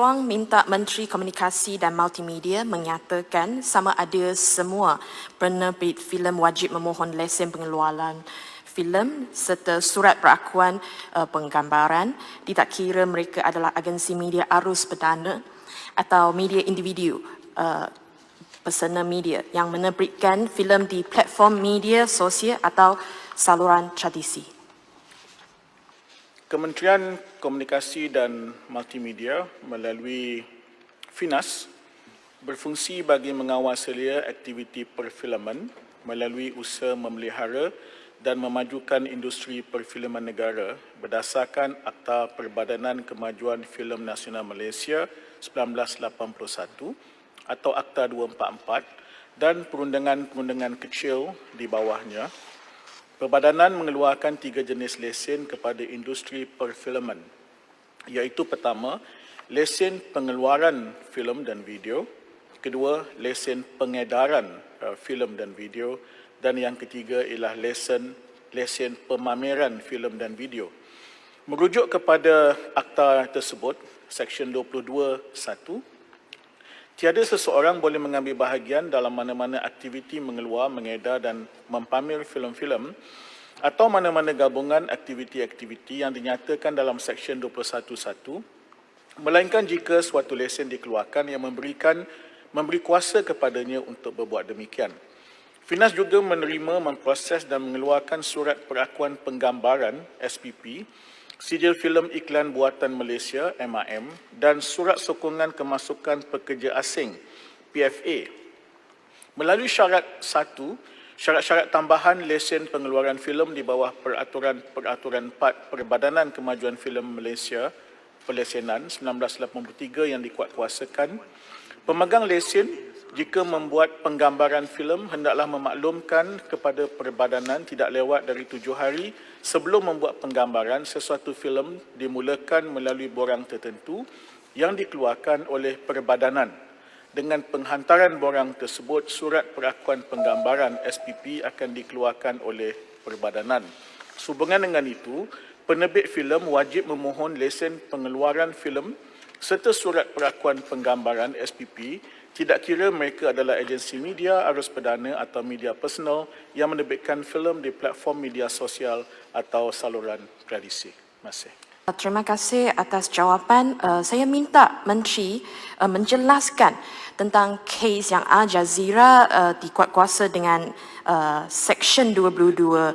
Puang minta Menteri Komunikasi dan Multimedia menyatakan sama ada semua penerbit filem wajib memohon lesen pengeluaran filem serta surat perakuan penggambaran, tidak kira mereka adalah agensi media arus perdana atau media individu pesena media yang menerbitkan filem di platform media sosial atau saluran tradisi. Kementerian Komunikasi dan Multimedia melalui FINAS berfungsi bagi mengawal selia aktiviti perfilman melalui usaha memelihara dan memajukan industri perfilman negara berdasarkan Akta Perbadanan Kemajuan Filem Nasional Malaysia 1981 atau Akta 244 dan perundangan-perundangan kecil di bawahnya. Perbadanan mengeluarkan 3 jenis lesen kepada industri perfilman, iaitu pertama, lesen pengeluaran filem dan video, kedua, lesen pengedaran filem dan video, dan yang ketiga ialah lesen pemameran filem dan video. Merujuk kepada akta tersebut, Seksyen 22(1), tiada seseorang boleh mengambil bahagian dalam mana-mana aktiviti mengeluar, mengedar dan mempamer filem-filem atau mana-mana gabungan aktiviti-aktiviti yang dinyatakan dalam Seksyen 21(1), melainkan jika suatu lesen dikeluarkan yang memberi kuasa kepadanya untuk berbuat demikian. FINAS juga menerima, memproses dan mengeluarkan surat perakuan penggambaran SPP, Sijil Filem Iklan Buatan Malaysia MIM dan Surat Sokongan Kemasukan Pekerja Asing PFA. Melalui syarat 1, syarat-syarat tambahan lesen pengeluaran filem di bawah Peraturan 4 Perbadanan Kemajuan Filem Malaysia Pelesenan 1983 yang dikuatkuasakan, pemegang lesen jika membuat penggambaran filem hendaklah memaklumkan kepada perbadanan tidak lewat dari 7 hari sebelum membuat penggambaran sesuatu filem dimulakan melalui borang tertentu yang dikeluarkan oleh perbadanan. Dengan penghantaran borang tersebut, surat perakuan penggambaran SPP akan dikeluarkan oleh perbadanan. Sehubungan dengan itu, penerbit filem wajib memohon lesen pengeluaran filem serta surat perakuan penggambaran SPP, tidak kira mereka adalah agensi media, arus perdana atau media personal yang menerbitkan filem di platform media sosial atau saluran tradisi. Terima kasih. Terima kasih atas jawapan. Saya minta Menteri menjelaskan tentang kes yang Al Jazeera dikuatkuasa dengan Seksyen 22(1)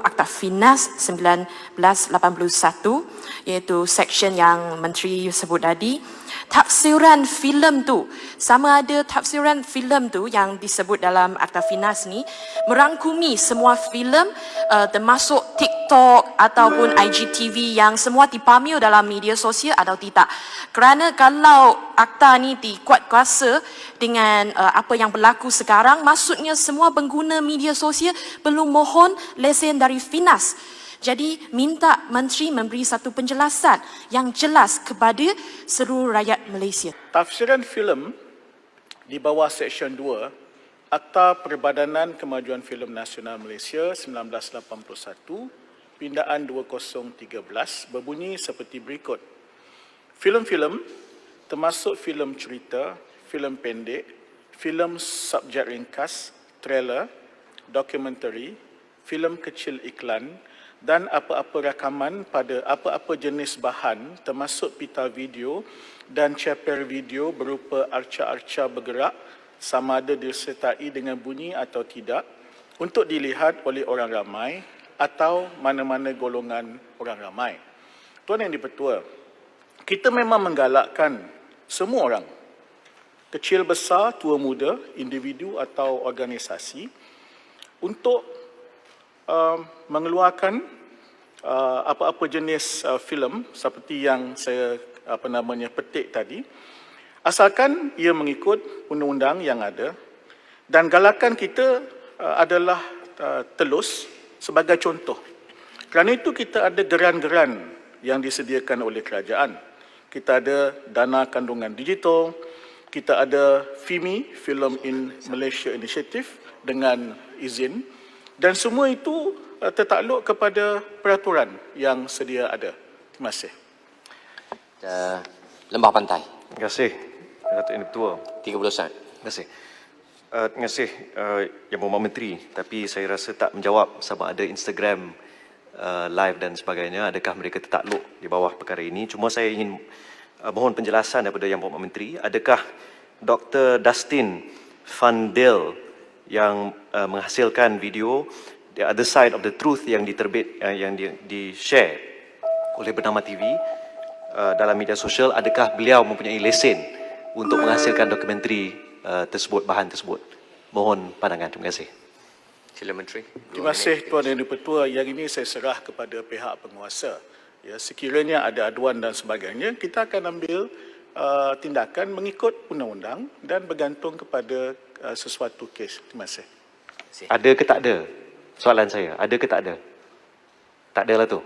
Akta FINAS 1981, iaitu seksyen yang Menteri sebut tadi. Tafsiran filem tu, sama ada tafsiran filem tu yang disebut dalam Akta FINAS ni merangkumi semua filem termasuk TikTok ataupun IGTV yang semua dipamer dalam media sosial atau tidak. Kerana kalau akta ni dikuatkuasa dengan apa yang berlaku sekarang, maksudnya semua pengguna media sosial perlu mohon lesen dari FINAS. Jadi minta Menteri memberi satu penjelasan yang jelas kepada seluruh rakyat Malaysia. Tafsiran filem di bawah Seksyen 2 Akta Perbadanan Kemajuan Filem Nasional Malaysia 1981 Pindaan 2013 berbunyi seperti berikut. Filem-filem termasuk filem cerita, filem pendek, filem subjek ringkas, trailer, dokumentari, filem kecil iklan dan apa-apa rakaman pada apa-apa jenis bahan termasuk pita video dan ceper video berupa arca-arca bergerak sama ada disertai dengan bunyi atau tidak untuk dilihat oleh orang ramai atau mana-mana golongan orang ramai. Tuan Yang di-Pertua, kita memang menggalakkan semua orang, kecil besar, tua muda, individu atau organisasi untuk mengeluarkan apa-apa jenis filem seperti yang saya petik tadi, asalkan ia mengikut undang-undang yang ada, dan galakan kita adalah telus sebagai contoh. Kerana itu kita ada geran-geran yang disediakan oleh kerajaan. Kita ada dana kandungan digital, kita ada FIMI, Film in Malaysia Initiative dengan izin, dan semua itu tertakluk kepada peraturan yang sedia ada. Terima kasih. Lembah Pantai. Terima kasih, Datuk Yang Ketua. 30 saat. Terima kasih. Terima kasih Yang Berhormat Menteri. Tapi saya rasa tak menjawab sama ada Instagram live dan sebagainya. Adakah mereka tertakluk di bawah perkara ini? Cuma saya ingin mohon penjelasan daripada Yang Berhormat Menteri. Adakah Dr. Dustin Van Dale yang menghasilkan video The Other Side of the Truth yang diterbit, yang di-share oleh Bernama TV dalam media sosial, adakah beliau mempunyai lesen untuk menghasilkan dokumentari tersebut, bahan tersebut? Mohon pandangan. Terima kasih. Sila Menteri. Terima kasih Tuan Yang Di-Pertua. Yang ini saya serah kepada pihak penguasa. Ya, sekiranya ada aduan dan sebagainya, kita akan ambil tindakan mengikut undang-undang dan bergantung kepada sesuatu kes. Terima kasih. Ada ke tak ada? Soalan saya, ada ke tak ada? Tak ada lah tu.